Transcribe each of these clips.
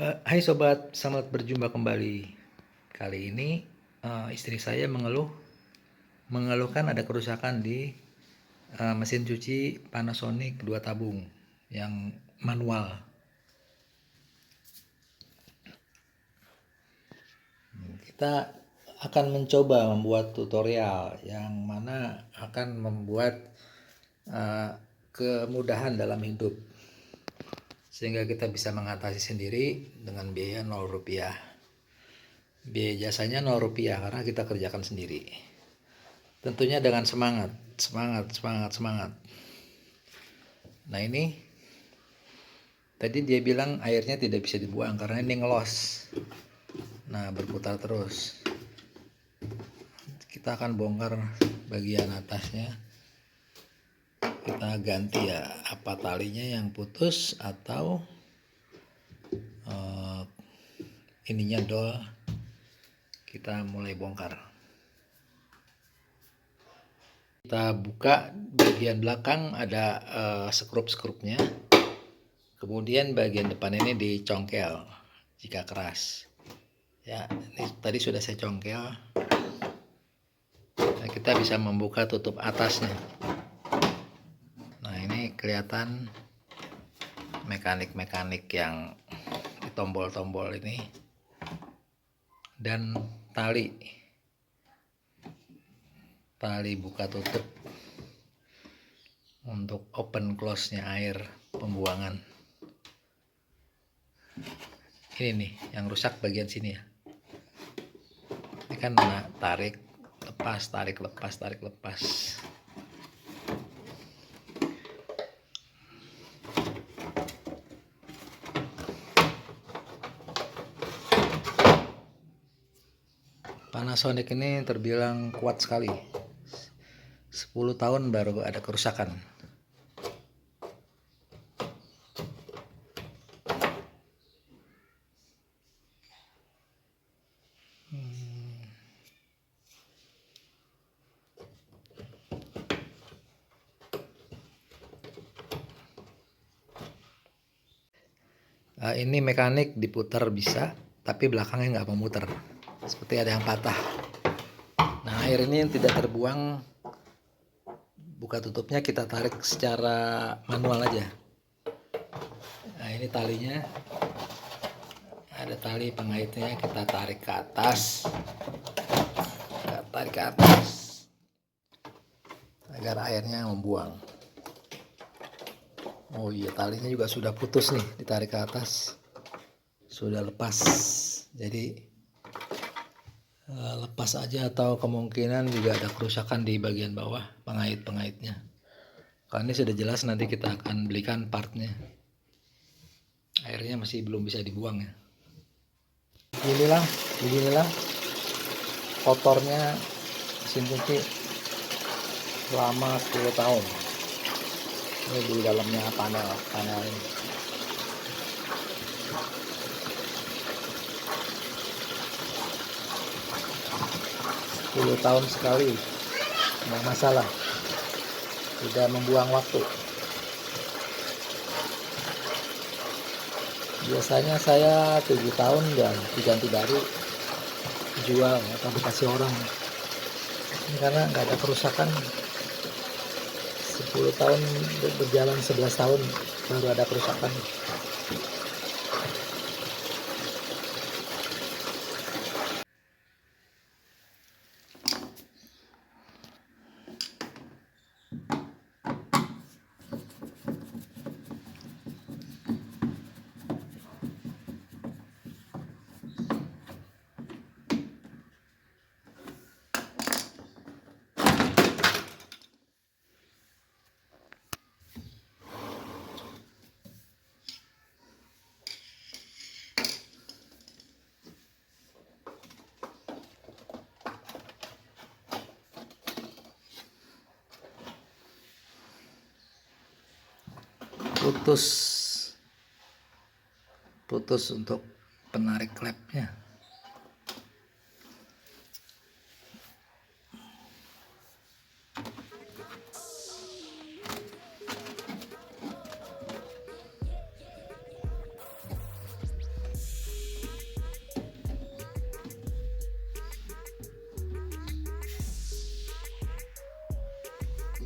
Hai sobat, selamat berjumpa kembali. Kali ini istri saya mengeluhkan ada kerusakan di mesin cuci Panasonic 2 tabung yang manual. Kita akan mencoba membuat tutorial yang mana akan membuat kemudahan dalam hidup, sehingga kita bisa mengatasi sendiri dengan biaya 0 rupiah. Biaya jasanya 0 rupiah karena kita kerjakan sendiri. Tentunya dengan semangat. Nah ini tadi dia bilang airnya tidak bisa dibuang karena ini ngelos. Nah berputar terus. Kita akan bongkar bagian atasnya. Kita ganti ya, apa talinya yang putus atau ininya dol. Kita mulai bongkar. Kita buka bagian belakang, ada skrup-skrupnya. Kemudian bagian depan ini dicongkel jika keras. Ya, ini tadi sudah saya congkel. Nah, kita bisa membuka tutup atasnya. Nah, ini kelihatan mekanik-mekanik yang di tombol-tombol ini. Dan tali buka tutup untuk open close-nya air pembuangan. Ini nih yang rusak bagian sini ya. Ini kan tarik lepas. Panasonic ini terbilang kuat sekali. 10 tahun baru ada kerusakan. Ini mekanik diputar bisa, tapi belakangnya nggak memutar. Seperti ada yang patah. Nah, air ini yang tidak terbuang, buka tutupnya kita tarik secara manual aja. Nah, ini talinya. Ada tali pengaitnya, kita tarik ke atas. Agar airnya membuang. Oh iya, talinya juga sudah putus nih, ditarik ke atas. Sudah lepas. Jadi lepas aja atau kemungkinan juga ada kerusakan di bagian bawah pengait-pengaitnya. Kalau ini sudah jelas nanti kita akan belikan partnya. Airnya masih belum bisa dibuang ya. Beginilah kotornya mesin cuci selama 10 tahun. Ini di dalamnya panel ini. Sepuluh tahun sekali, nggak masalah, tidak membuang waktu. Biasanya saya 7 tahun dan diganti baru, jual atau dikasih orang. Ini karena nggak ada kerusakan. 10 tahun berjalan, 11 tahun baru ada kerusakan. Putus untuk penarik klepnya.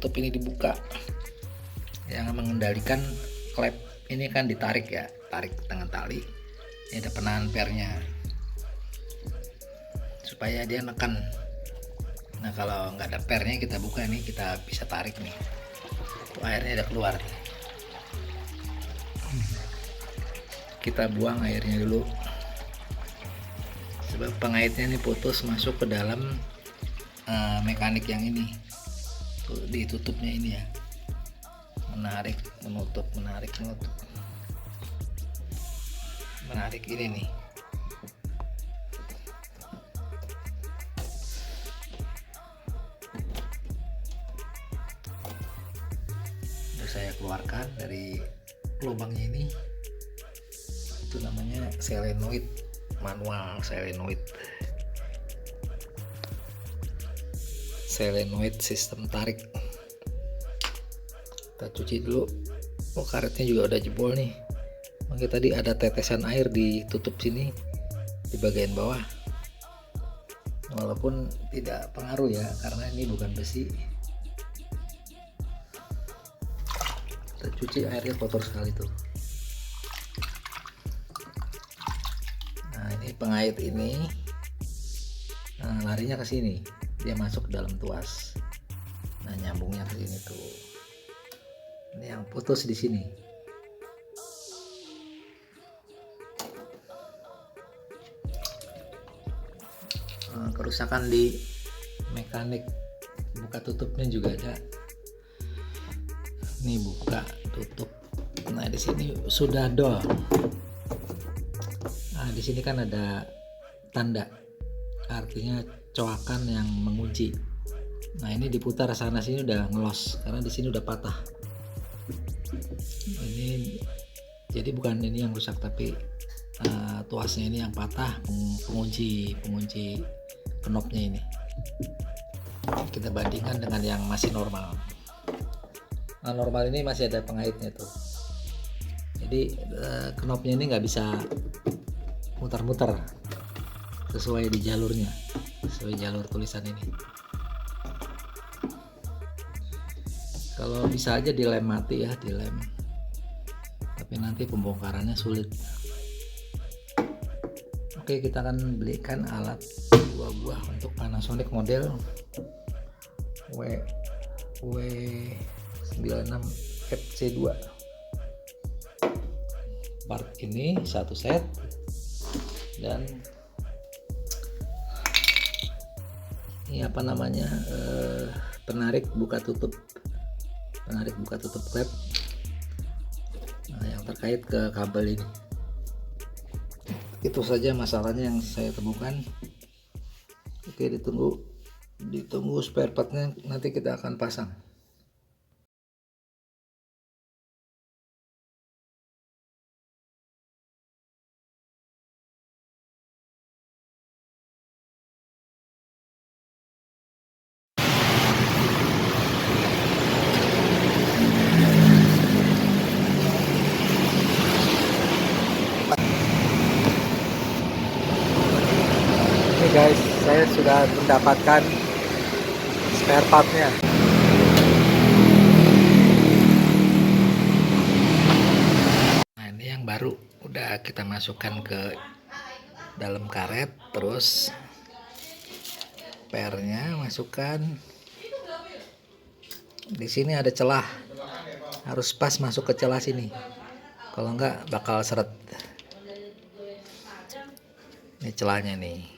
tutup ini dibuka. Yang mengendalikan klep ini kan ditarik ya, tarik dengan tali. Ini ada penahan pernya supaya dia neken. Nah kalau nggak ada pernya kita buka nih, kita bisa tarik nih. Tuh, airnya udah keluar. Kita buang airnya dulu. Sebab pengaitnya ini putus masuk ke dalam mekanik yang ini. Tuh, ditutupnya ini ya. Menarik, menutup, menarik, menutup. Menarik ini nih. Udah saya keluarkan dari lubangnya ini. Itu namanya solenoid, manual solenoid. Solenoid sistem tarik. Kita cuci dulu. Oh, karetnya juga udah jebol nih. Makanya tadi ada tetesan air di tutup sini di bagian bawah. Walaupun tidak pengaruh ya, karena ini bukan besi. Kita cuci, airnya kotor sekali tuh. Nah, ini pengait ini. Nah, larinya ke sini. Dia masuk ke dalam tuas. Nah, nyambungnya ke sini tuh. Ini yang putus di sini. Kerusakan di mekanik buka tutupnya juga ada. Ini buka tutup. Nah, di sini sudah dol. Nah, di sini kan ada tanda, artinya coakan yang mengunci. Nah, ini diputar sana sini udah ngelos karena di sini udah patah. Ini jadi bukan ini yang rusak, tapi tuasnya ini yang patah, pengunci knopnya ini. Kita bandingkan dengan yang masih normal. Nah, normal ini masih ada pengaitnya tuh. Jadi knopnya ini nggak bisa muter-muter sesuai di jalurnya, sesuai jalur tulisan ini. Kalau bisa aja dilem mati ya, dilem. Tapi nanti pembongkarannya sulit. Oke, kita akan belikan alat 2 buah untuk Panasonic model W96 FC2. Part ini satu set dan ini apa namanya, penarik buka tutup klep. Nah, yang terkait ke kabel ini. Itu saja masalahnya yang saya temukan. Oke, ditunggu spare partnya, nanti kita akan pasang. Oke guys, saya sudah mendapatkan spare partnya. Nah, ini yang baru udah kita masukkan ke dalam karet, terus pernya masukkan. Di sini ada celah, harus pas masuk ke celah sini, kalau enggak bakal seret. Ini celahnya nih.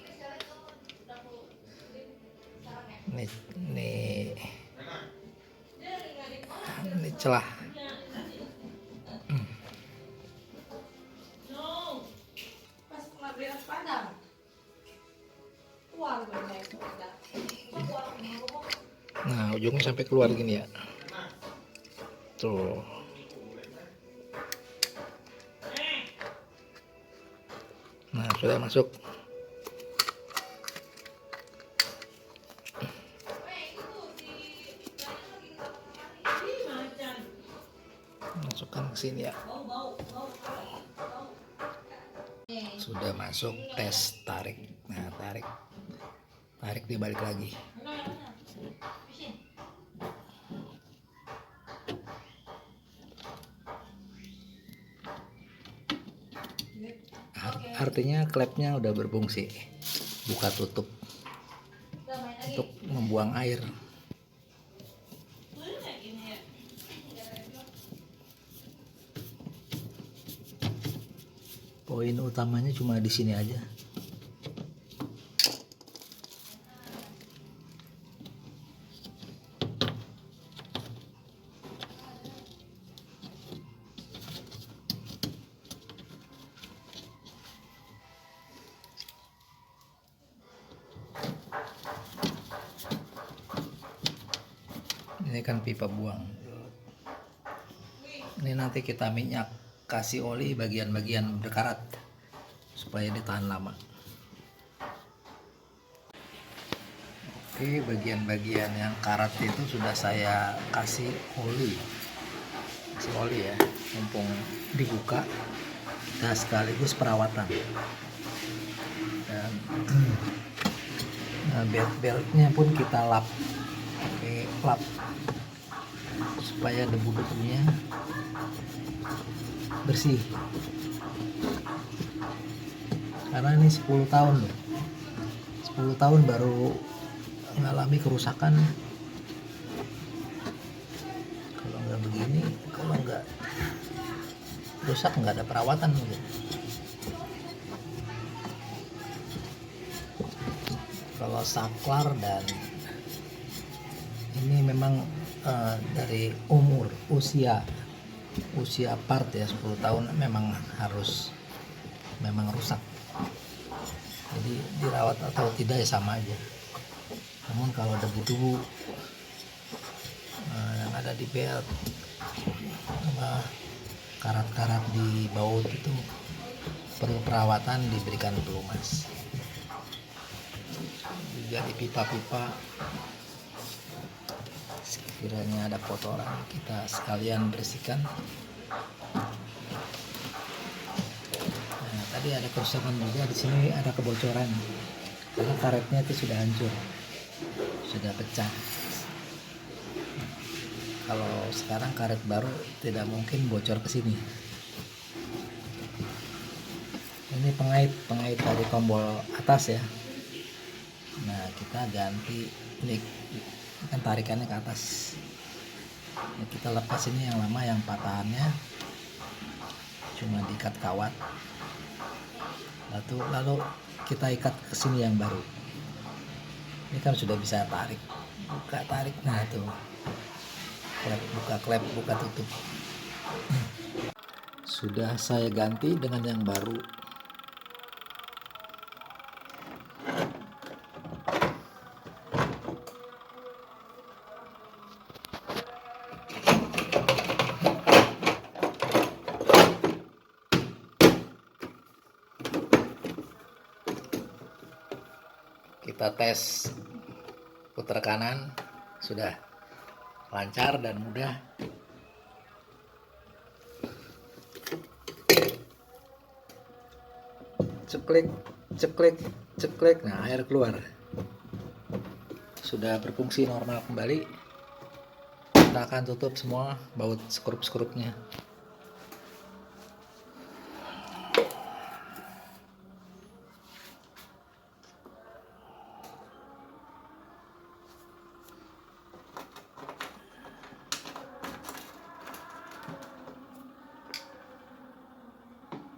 Ini celah. Nah, ujungnya sampai keluar gini ya. Tuh. Nah, sudah masuk. Masukkan ke sini ya. Sudah masuk, tes, tarik. Nah, tarik dibalik lagi. Artinya klepnya udah berfungsi, buka tutup untuk membuang air. Poin utamanya cuma di sini aja. Ini kan pipa buang. Ini nanti kita minyak, kasih oli bagian-bagian berkarat supaya ditahan lama. Oke, bagian-bagian yang karat itu sudah saya kasih oli ya, mumpung dibuka kita sekaligus perawatan. Dan nah, belt-beltnya pun kita lap pakai lap supaya debu-debunya bersih, karena ini 10 tahun loh, 10 tahun baru mengalami kerusakan. Kalau nggak begini, kalau nggak rusak nggak ada perawatan gitu. Kalau saklar dan ini memang dari usia part ya, 10 tahun memang rusak. Jadi dirawat atau tidak ya sama aja. Namun kalau debu-debu yang ada di belt, karat-karat di baut itu perlu perawatan, diberikan pelumas. Juga di pipa-pipa sekiranya ada kotoran kita sekalian bersihkan. Nah, tadi ada kerusakan juga di sini, ada kebocoran karena karetnya itu sudah hancur, sudah pecah. Kalau sekarang karet baru tidak mungkin bocor ke sini. Ini pengait dari tombol atas ya. Nah, kita ganti ini kan tarikannya ke atas. Ya, kita lepas ini yang lama, yang patahannya cuma diikat kawat. Lalu kita ikat ke sini yang baru. Ini kan sudah bisa tarik, tarik. Nah, itu klep buka tutup. Sudah saya ganti dengan yang baru. Kita tes putar kanan, sudah lancar dan mudah. Ceklek, nah air keluar. Sudah berfungsi normal kembali. Kita akan tutup semua baut skrup-skrupnya.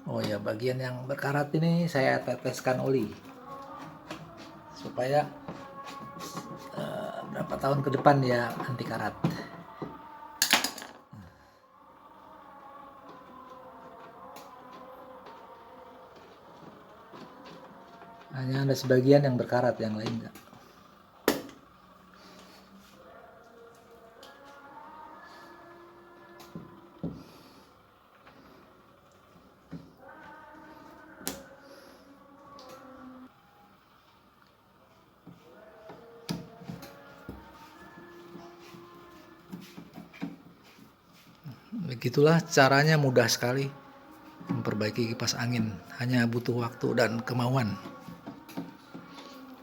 Oh ya, bagian yang berkarat ini saya teteskan oli supaya berapa tahun ke depan dia anti karat. Hanya ada sebagian yang berkarat, yang lain enggak. Begitulah caranya, mudah sekali memperbaiki kipas angin, hanya butuh waktu dan kemauan.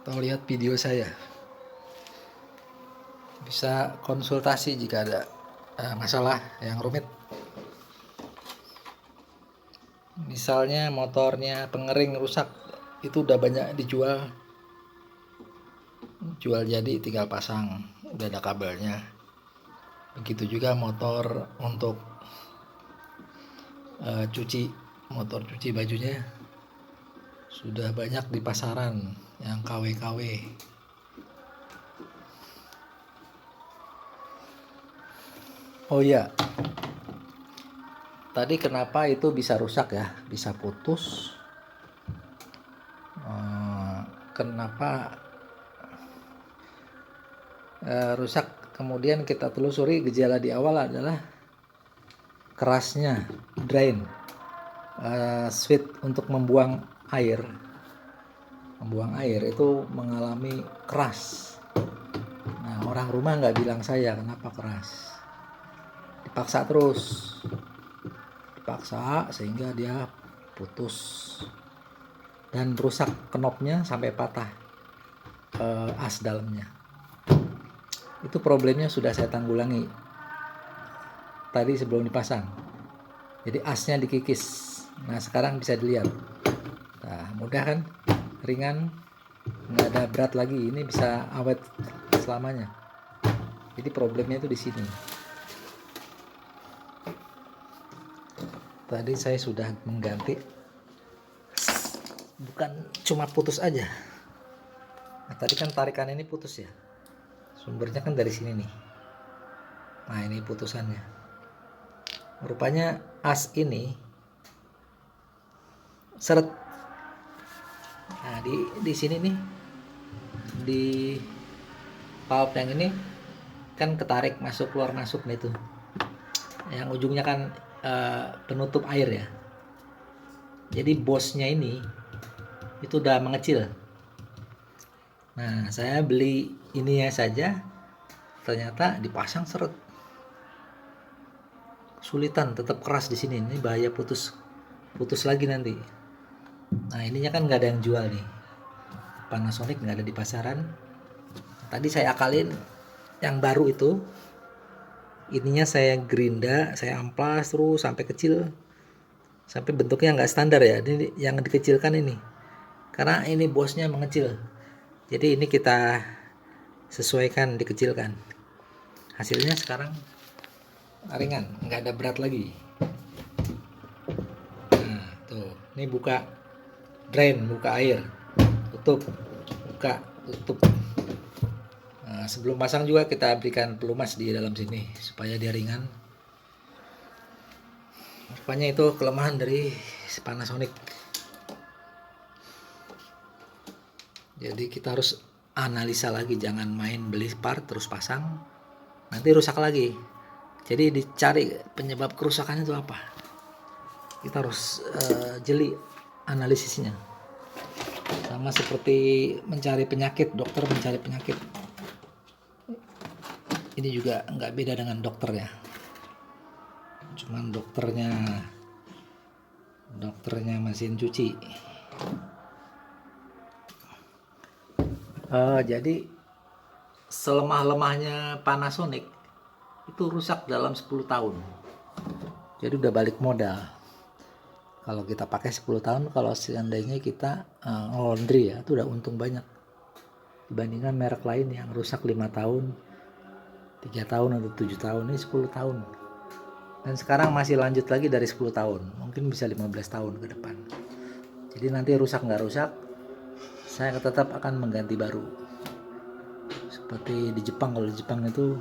Atau lihat video saya, bisa konsultasi jika ada masalah yang rumit, bisa misalnya motornya pengering rusak, itu udah banyak dijual, jual jadi tinggal pasang, udah ada kabelnya. Begitu juga motor untuk motor cuci bajunya sudah banyak di pasaran yang KW-KW. Oh iya, tadi kenapa itu bisa rusak ya, bisa putus? Kenapa rusak? Kemudian kita telusuri, gejala di awal adalah kerasnya drain, switch untuk membuang air itu mengalami keras. Nah, orang rumah nggak bilang saya kenapa keras, dipaksa sehingga dia putus dan rusak knopnya sampai patah as dalamnya. Itu problemnya sudah saya tanggulangi tadi sebelum dipasang. Jadi asnya dikikis. Nah, sekarang bisa dilihat. Nah, mudah kan? Ringan, nggak ada berat lagi. Ini bisa awet selamanya. Jadi problemnya itu di sini. Tadi saya sudah mengganti, bukan cuma putus aja. Nah, tadi kan tarikan ini putus ya, sumbernya kan dari sini nih. Nah, ini putusannya. Rupanya as ini seret. Nah, di sini nih, di valve yang ini kan ketarik masuk keluar masuk nih tuh. Yang ujungnya kan penutup air ya. Jadi bosnya ini itu udah mengecil. Nah, saya beli ininya saja, ternyata dipasang seret. Kesulitan, tetap keras di sini. Ini bahaya putus lagi nanti. Nah, ininya kan nggak ada yang jual nih. Panasonic nggak ada di pasaran. Tadi saya akalin yang baru itu. Ininya saya gerinda, saya amplas terus sampai kecil, sampai bentuknya nggak standar ya. Ini yang dikecilkan ini, karena ini bosnya mengecil. Jadi ini kita sesuaikan, dikecilkan. Hasilnya sekarang ringan, nggak ada berat lagi. Nah, tuh, ini buka drain, buka air, tutup, buka, tutup. Nah, sebelum pasang juga kita berikan pelumas di dalam sini supaya dia ringan. Rupanya itu kelemahan dari Panasonic. Jadi kita harus analisa lagi, jangan main beli part terus pasang, nanti rusak lagi. Jadi dicari penyebab kerusakannya itu apa. Kita harus jeli analisisnya. Sama seperti mencari penyakit, dokter mencari penyakit. Ini juga nggak beda dengan dokter ya, cuman dokternya mesin cuci. Jadi selemah-lemahnya Panasonic itu rusak dalam 10 tahun. Jadi udah balik modal. Kalau kita pakai 10 tahun, kalau seandainya kita laundry ya, itu udah untung banyak dibandingkan merek lain yang rusak 5 tahun, 3 tahun atau 7 tahun. Ini 10 tahun. Dan sekarang masih lanjut lagi dari 10 tahun. Mungkin bisa 15 tahun ke depan. Jadi nanti rusak nggak rusak, saya tetap akan mengganti baru. Seperti di Jepang, kalau di Jepang itu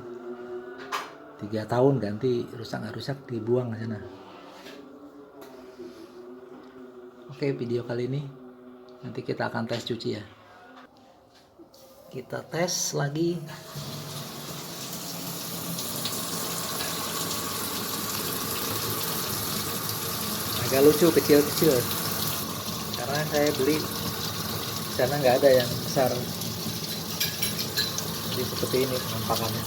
3 tahun ganti, rusak nggak rusak dibuang ke sana. Oke, video kali ini nanti kita akan tes cuci ya. Kita tes lagi. Agak lucu, kecil-kecil, karena saya beli sana nggak ada yang besar. Jadi seperti ini penampakannya,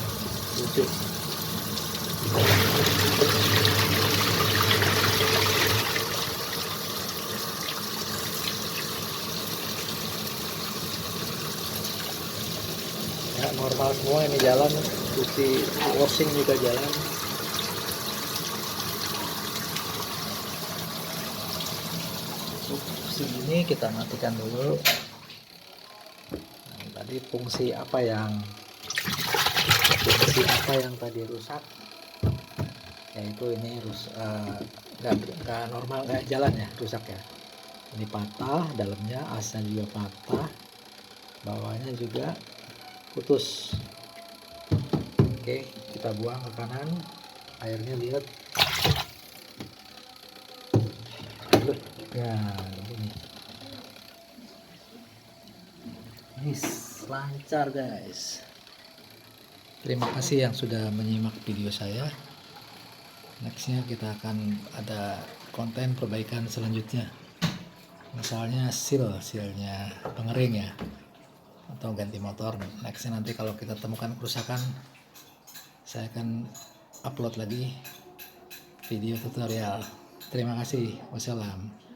lucu. Ya, normal semua ini jalan, cuci washing juga jalan. kondisi ini kita matikan dulu. Nah, tadi fungsi apa yang tadi rusak, yaitu ini nggak normal, nggak jalan ya, rusak ya. Ini patah, dalamnya asnya juga patah, bawahnya juga putus. Oke, kita buang ke kanan. Airnya lihat. Ya, ini. Lancar guys. Terima kasih yang sudah menyimak video saya. Nextnya kita akan ada konten perbaikan selanjutnya. Misalnya sealnya pengering ya, atau ganti motor. Nextnya nanti kalau kita temukan kerusakan, saya akan upload lagi video tutorial. Terima kasih. Wassalam.